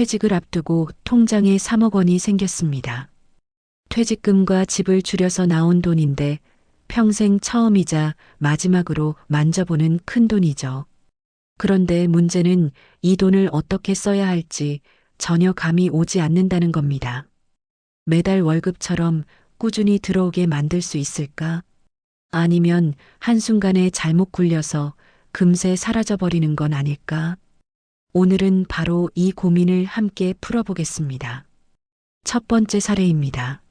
퇴직을 앞두고 통장에 3억 원이 생겼습니다. 퇴직금과 집을 줄여서 나온 돈인데 평생 처음이자 마지막으로 만져보는 큰 돈이죠. 그런데 문제는 이 돈을 어떻게 써야 할지 전혀 감이 오지 않는다는 겁니다. 매달 월급처럼 꾸준히 들어오게 만들 수 있을까? 아니면 한순간에 잘못 굴려서 금세 사라져버리는 건 아닐까? 오늘은 바로 이 고민을 함께 풀어보겠습니다. 첫 번째 사례입니다.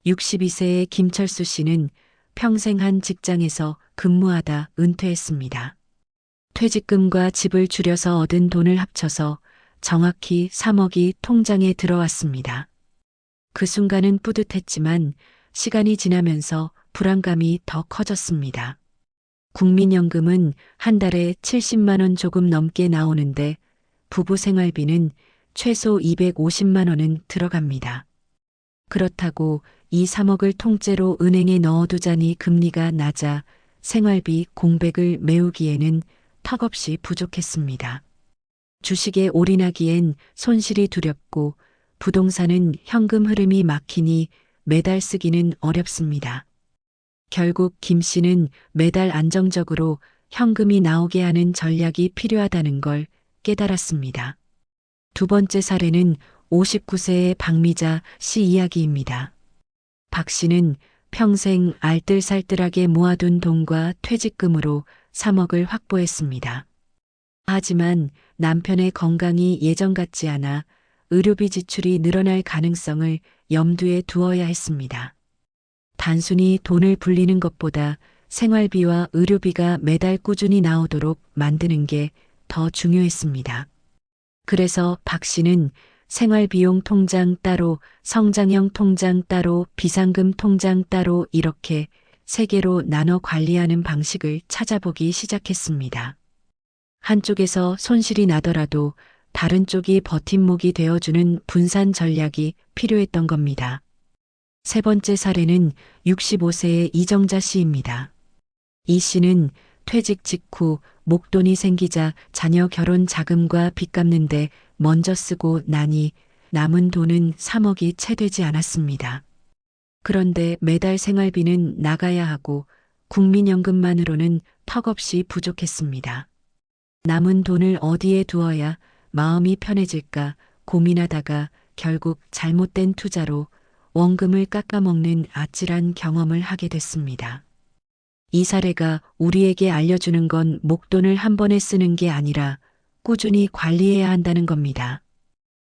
62세의 김철수 씨는 평생 한 직장에서 근무하다 은퇴했습니다. 퇴직금과 집을 줄여서 얻은 돈을 합쳐서 정확히 3억이 통장에 들어왔습니다. 그 순간은 뿌듯했지만 시간이 지나면서 불안감이 더 커졌습니다. 국민연금은 한 달에 70만 원 조금 넘게 나오는데 부부 생활비는 최소 250만 원은 들어갑니다. 그렇다고 이 3억을 통째로 은행에 넣어두자니 금리가 낮아 생활비 공백을 메우기에는 턱없이 부족했습니다. 주식에 올인하기엔 손실이 두렵고 부동산은 현금 흐름이 막히니 매달 쓰기는 어렵습니다. 결국 김 씨는 매달 안정적으로 현금이 나오게 하는 전략이 필요하다는 걸 깨달았습니다. 두 번째 사례는 59세의 박미자 씨 이야기입니다. 박 씨는 평생 알뜰살뜰하게 모아둔 돈과 퇴직금으로 3억을 확보했습니다. 하지만 남편의 건강이 예전 같지 않아 의료비 지출이 늘어날 가능성을 염두에 두어야 했습니다. 단순히 돈을 불리는 것보다 생활비와 의료비가 매달 꾸준히 나오도록 만드는 게 더 중요했습니다. 그래서 박 씨는 생활비용 통장 따로, 성장형 통장 따로, 비상금 통장 따로 이렇게 3개로 나눠 관리하는 방식을 찾아보기 시작했습니다. 한쪽에서 손실이 나더라도 다른 쪽이 버팀목이 되어주는 분산 전략이 필요했던 겁니다. 세 번째 사례는 65세의 이정자 씨입니다. 이 씨는 퇴직 직후 목돈이 생기자 자녀 결혼 자금과 빚 갚는데 먼저 쓰고 나니 남은 돈은 3억이 채 되지 않았습니다. 그런데 매달 생활비는 나가야 하고 국민연금만으로는 턱없이 부족했습니다. 남은 돈을 어디에 두어야 마음이 편해질까 고민하다가 결국 잘못된 투자로 원금을 깎아먹는 아찔한 경험을 하게 됐습니다. 이 사례가 우리에게 알려주는 건 목돈을 한 번에 쓰는 게 아니라 꾸준히 관리해야 한다는 겁니다.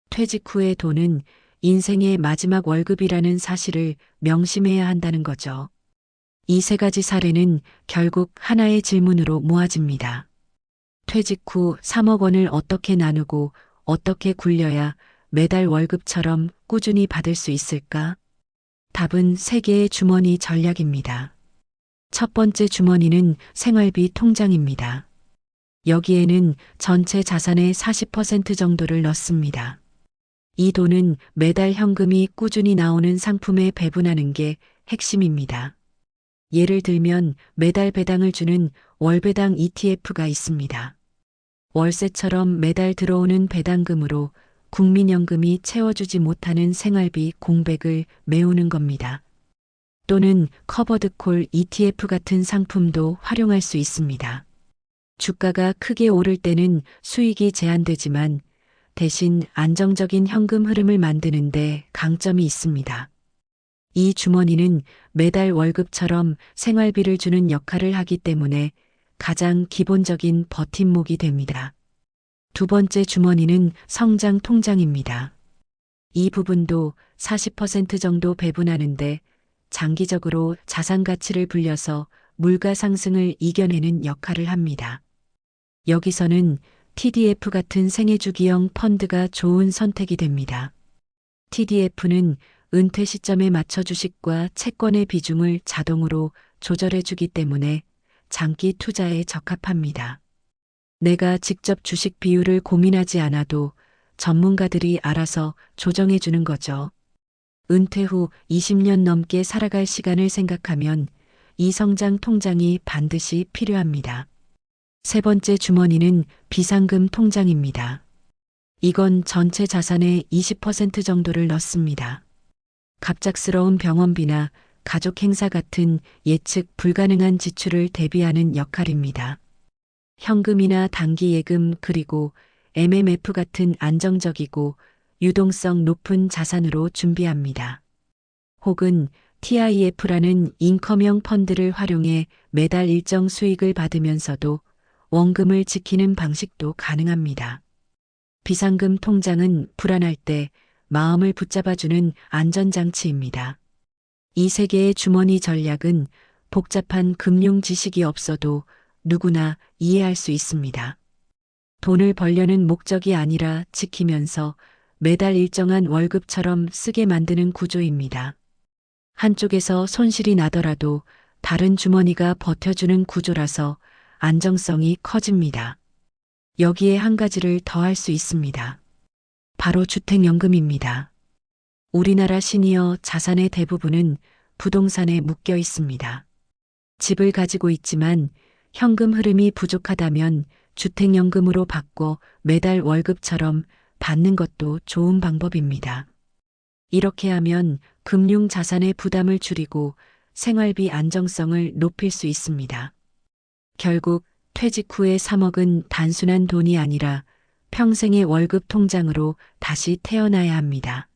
퇴직 후의 돈은 인생의 마지막 월급이라는 사실을 명심해야 한다는 거죠. 이 세 가지 사례는 결국 하나의 질문으로 모아집니다. 퇴직 후 3억 원을 어떻게 나누고 어떻게 굴려야 매달 월급처럼 꾸준히 받을 수 있을까? 답은 3개의 주머니 전략입니다. 첫 번째 주머니는 생활비 통장입니다. 여기에는 전체 자산의 40% 정도를 넣습니다. 이 돈은 매달 현금이 꾸준히 나오는 상품에 배분하는 게 핵심입니다. 예를 들면 매달 배당을 주는 월배당 ETF가 있습니다. 월세처럼 매달 들어오는 배당금으로 국민연금이 채워주지 못하는 생활비 공백을 메우는 겁니다. 또는 커버드콜 ETF 같은 상품도 활용할 수 있습니다. 주가가 크게 오를 때는 수익이 제한되지만 대신 안정적인 현금 흐름을 만드는데 강점이 있습니다. 이 주머니는 매달 월급처럼 생활비를 주는 역할을 하기 때문에 가장 기본적인 버팀목이 됩니다. 두 번째 주머니는 성장 통장입니다. 이 부분도 40% 정도 배분하는데 장기적으로 자산 가치를 불려서 물가 상승을 이겨내는 역할을 합니다. 여기서는 TDF 같은 생애주기형 펀드가 좋은 선택이 됩니다. TDF는 은퇴 시점에 맞춰 주식과 채권의 비중을 자동으로 조절해 주기 때문에 장기 투자에 적합합니다. 내가 직접 주식 비율을 고민하지 않아도 전문가들이 알아서 조정해 주는 거죠. 은퇴 후 20년 넘게 살아갈 시간을 생각하면 이 성장 통장이 반드시 필요합니다. 세 번째 주머니는 비상금 통장입니다. 이건 전체 자산의 20% 정도를 넣습니다. 갑작스러운 병원비나 가족 행사 같은 예측 불가능한 지출을 대비하는 역할입니다. 현금이나 단기 예금 그리고 MMF 같은 안정적이고 유동성 높은 자산으로 준비합니다. 혹은 TIF라는 인컴형 펀드를 활용해 매달 일정 수익을 받으면서도 원금을 지키는 방식도 가능합니다. 비상금 통장은 불안할 때 마음을 붙잡아주는 안전장치입니다. 이 세 개의 주머니 전략은 복잡한 금융 지식이 없어도 누구나 이해할 수 있습니다. 돈을 벌려는 목적이 아니라 지키면서 매달 일정한 월급처럼 쓰게 만드는 구조입니다. 한쪽에서 손실이 나더라도 다른 주머니가 버텨주는 구조라서 안정성이 커집니다. 여기에 한 가지를 더 할 수 있습니다. 바로 주택연금입니다. 우리나라 시니어 자산의 대부분은 부동산에 묶여 있습니다. 집을 가지고 있지만 현금 흐름이 부족하다면 주택연금으로 바꿔 매달 월급처럼 받는 것도 좋은 방법입니다. 이렇게 하면 금융 자산의 부담을 줄이고 생활비 안정성을 높일 수 있습니다. 결국 퇴직 후의 3억은 단순한 돈이 아니라 평생의 월급 통장으로 다시 태어나야 합니다.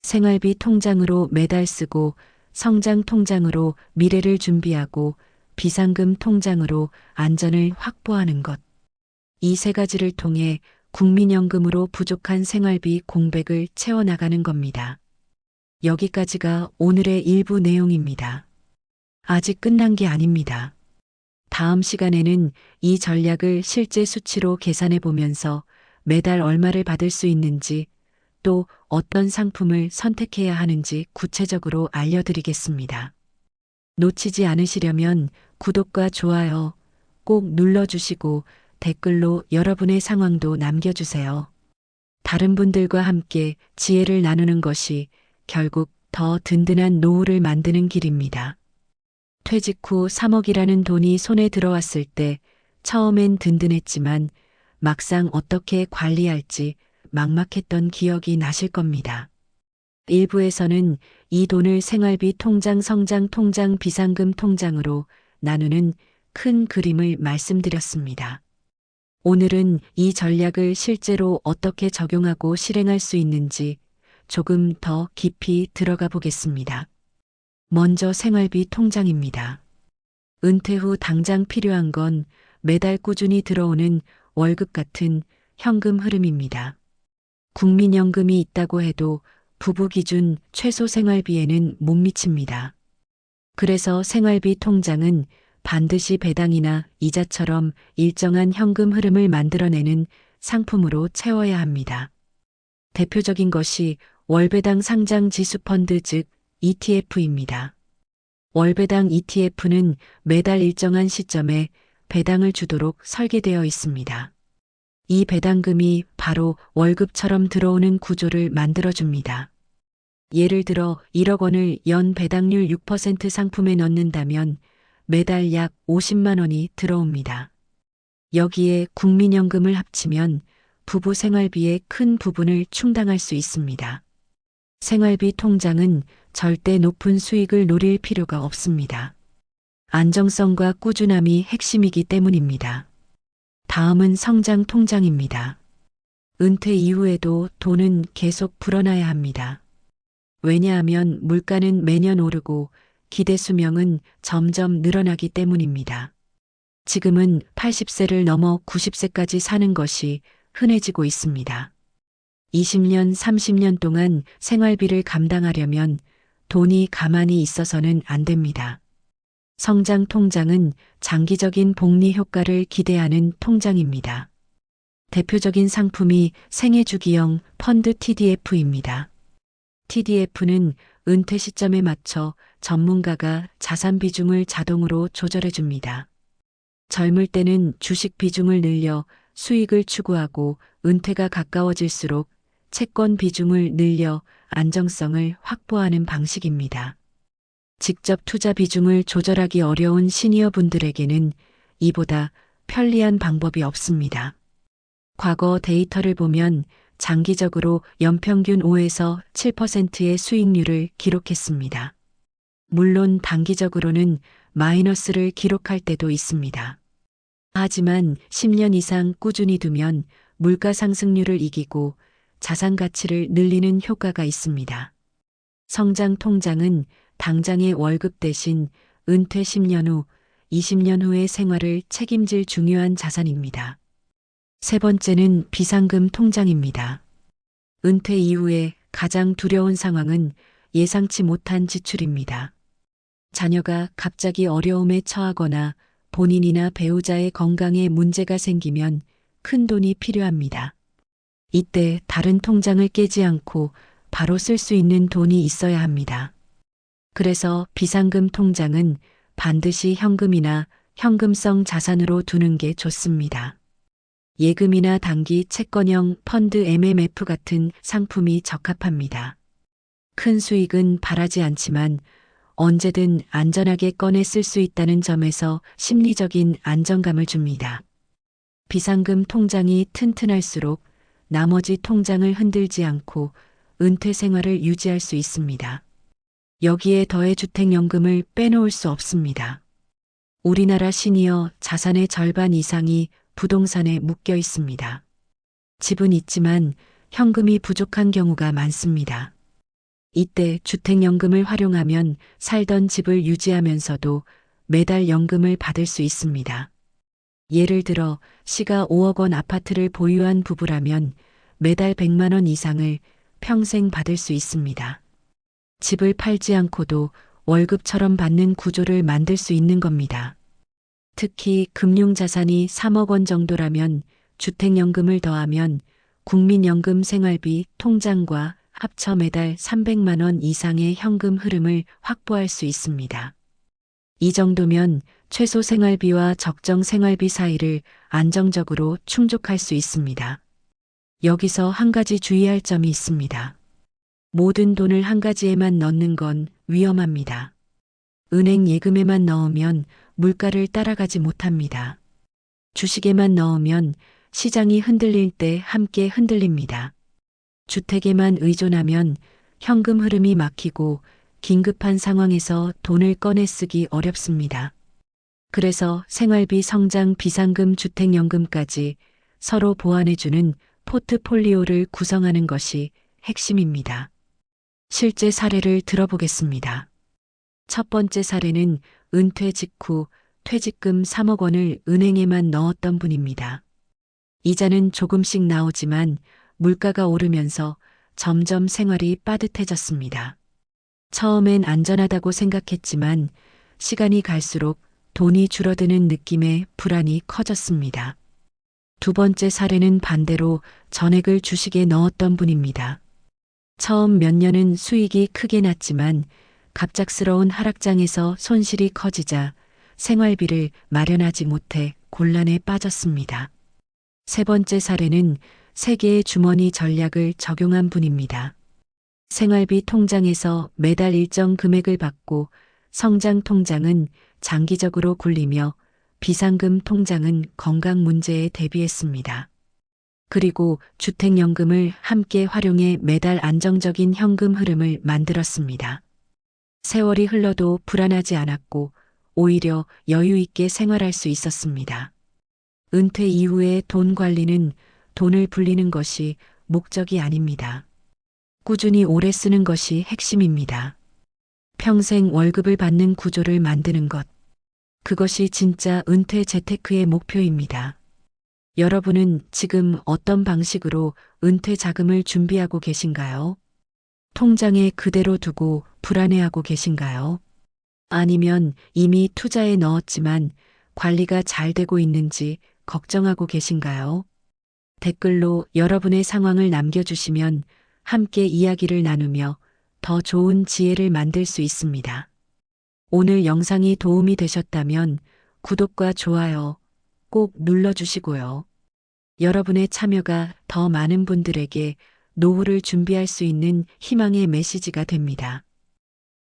생활비 통장으로 매달 쓰고 성장 통장으로 미래를 준비하고 비상금 통장으로 안전을 확보하는 것. 이 세 가지를 통해 국민연금으로 부족한 생활비 공백을 채워나가는 겁니다. 여기까지가 오늘의 일부 내용입니다. 아직 끝난 게 아닙니다. 다음 시간에는 이 전략을 실제 수치로 계산해 보면서 매달 얼마를 받을 수 있는지 또 어떤 상품을 선택해야 하는지 구체적으로 알려드리겠습니다. 놓치지 않으시려면 구독과 좋아요 꼭 눌러주시고 댓글로 여러분의 상황도 남겨주세요. 다른 분들과 함께 지혜를 나누는 것이 결국 더 든든한 노후를 만드는 길입니다. 퇴직 후 3억이라는 돈이 손에 들어왔을 때 처음엔 든든했지만 막상 어떻게 관리할지 막막했던 기억이 나실 겁니다. 일부에서는 이 돈을 생활비 통장, 성장 통장, 비상금 통장으로 나누는 큰 그림을 말씀드렸습니다. 오늘은 이 전략을 실제로 어떻게 적용하고 실행할 수 있는지 조금 더 깊이 들어가 보겠습니다. 먼저 생활비 통장입니다. 은퇴 후 당장 필요한 건 매달 꾸준히 들어오는 월급 같은 현금 흐름입니다. 국민연금이 있다고 해도 부부 기준 최소 생활비에는 못 미칩니다. 그래서 생활비 통장은 반드시 배당이나 이자처럼 일정한 현금 흐름을 만들어내는 상품으로 채워야 합니다. 대표적인 것이 월배당 상장 지수펀드 즉 ETF입니다. 월배당 ETF는 매달 일정한 시점에 배당을 주도록 설계되어 있습니다. 이 배당금이 바로 월급처럼 들어오는 구조를 만들어줍니다. 예를 들어 1억 원을 연 배당률 6% 상품에 넣는다면 매달 약 50만 원이 들어옵니다. 여기에 국민연금을 합치면 부부 생활비의 큰 부분을 충당할 수 있습니다. 생활비 통장은 절대 높은 수익을 노릴 필요가 없습니다. 안정성과 꾸준함이 핵심이기 때문입니다. 다음은 성장 통장입니다. 은퇴 이후에도 돈은 계속 불어나야 합니다. 왜냐하면 물가는 매년 오르고 기대 수명은 점점 늘어나기 때문입니다. 지금은 80세를 넘어 90세까지 사는 것이 흔해지고 있습니다. 20년, 30년 동안 생활비를 감당하려면 돈이 가만히 있어서는 안 됩니다. 성장 통장은 장기적인 복리 효과를 기대하는 통장입니다. 대표적인 상품이 생애주기형 펀드 TDF입니다. TDF는 은퇴 시점에 맞춰 전문가가 자산 비중을 자동으로 조절해 줍니다. 젊을 때는 주식 비중을 늘려 수익을 추구하고 은퇴가 가까워질수록 채권 비중을 늘려 안정성을 확보하는 방식입니다. 직접 투자 비중을 조절하기 어려운 시니어 분들에게는 이보다 편리한 방법이 없습니다. 과거 데이터를 보면 장기적으로 연평균 5에서 7%의 수익률을 기록했습니다. 물론 단기적으로는 마이너스를 기록할 때도 있습니다. 하지만 10년 이상 꾸준히 두면 물가 상승률을 이기고 자산 가치를 늘리는 효과가 있습니다. 성장 통장은 당장의 월급 대신 은퇴 10년 후, 20년 후의 생활을 책임질 중요한 자산입니다. 세 번째는 비상금 통장입니다. 은퇴 이후에 가장 두려운 상황은 예상치 못한 지출입니다. 자녀가 갑자기 어려움에 처하거나 본인이나 배우자의 건강에 문제가 생기면 큰 돈이 필요합니다. 이때 다른 통장을 깨지 않고 바로 쓸 수 있는 돈이 있어야 합니다. 그래서 비상금 통장은 반드시 현금이나 현금성 자산으로 두는 게 좋습니다. 예금이나 단기 채권형 펀드 MMF 같은 상품이 적합합니다. 큰 수익은 바라지 않지만 언제든 안전하게 꺼내 쓸 수 있다는 점에서 심리적인 안정감을 줍니다. 비상금 통장이 튼튼할수록 나머지 통장을 흔들지 않고 은퇴 생활을 유지할 수 있습니다. 여기에 더해 주택연금을 빼놓을 수 없습니다. 우리나라 시니어 자산의 절반 이상이 부동산에 묶여 있습니다. 집은 있지만 현금이 부족한 경우가 많습니다. 이때 주택연금을 활용하면 살던 집을 유지하면서도 매달 연금을 받을 수 있습니다. 예를 들어 시가 5억 원 아파트를 보유한 부부라면 매달 100만 원 이상을 평생 받을 수 있습니다. 집을 팔지 않고도 월급처럼 받는 구조를 만들 수 있는 겁니다. 특히 금융자산이 3억 원 정도라면 주택연금을 더하면 국민연금 생활비 통장과 합쳐 매달 300만 원 이상의 현금 흐름을 확보할 수 있습니다. 이 정도면 최소 생활비와 적정 생활비 사이를 안정적으로 충족할 수 있습니다. 여기서 한 가지 주의할 점이 있습니다. 모든 돈을 한 가지에만 넣는 건 위험합니다. 은행 예금에만 넣으면 물가를 따라가지 못합니다. 주식에만 넣으면 시장이 흔들릴 때 함께 흔들립니다. 주택에만 의존하면 현금 흐름이 막히고 긴급한 상황에서 돈을 꺼내 쓰기 어렵습니다. 그래서 생활비, 성장, 비상금, 주택연금까지 서로 보완해주는 포트폴리오를 구성하는 것이 핵심입니다. 실제 사례를 들어보겠습니다. 첫 번째 사례는 은퇴 직후 퇴직금 3억 원을 은행에만 넣었던 분입니다. 이자는 조금씩 나오지만 물가가 오르면서 점점 생활이 빠듯해졌습니다. 처음엔 안전하다고 생각했지만 시간이 갈수록 돈이 줄어드는 느낌에 불안이 커졌습니다. 두 번째 사례는 반대로 전액을 주식에 넣었던 분입니다. 처음 몇 년은 수익이 크게 났지만 갑작스러운 하락장에서 손실이 커지자 생활비를 마련하지 못해 곤란에 빠졌습니다. 세 번째 사례는 세 개의 주머니 전략을 적용한 분입니다. 생활비 통장에서 매달 일정 금액을 받고 성장 통장은 장기적으로 굴리며 비상금 통장은 건강 문제에 대비했습니다. 그리고 주택연금을 함께 활용해 매달 안정적인 현금 흐름을 만들었습니다. 세월이 흘러도 불안하지 않았고 오히려 여유 있게 생활할 수 있었습니다. 은퇴 이후의 돈 관리는 돈을 불리는 것이 목적이 아닙니다. 꾸준히 오래 쓰는 것이 핵심입니다. 평생 월급을 받는 구조를 만드는 것. 그것이 진짜 은퇴 재테크의 목표입니다. 여러분은 지금 어떤 방식으로 은퇴 자금을 준비하고 계신가요? 통장에 그대로 두고 불안해하고 계신가요? 아니면 이미 투자에 넣었지만 관리가 잘 되고 있는지 걱정하고 계신가요? 댓글로 여러분의 상황을 남겨주시면 함께 이야기를 나누며 더 좋은 지혜를 만들 수 있습니다. 오늘 영상이 도움이 되셨다면 구독과 좋아요 꼭 눌러주시고요. 여러분의 참여가 더 많은 분들에게 노후를 준비할 수 있는 희망의 메시지가 됩니다.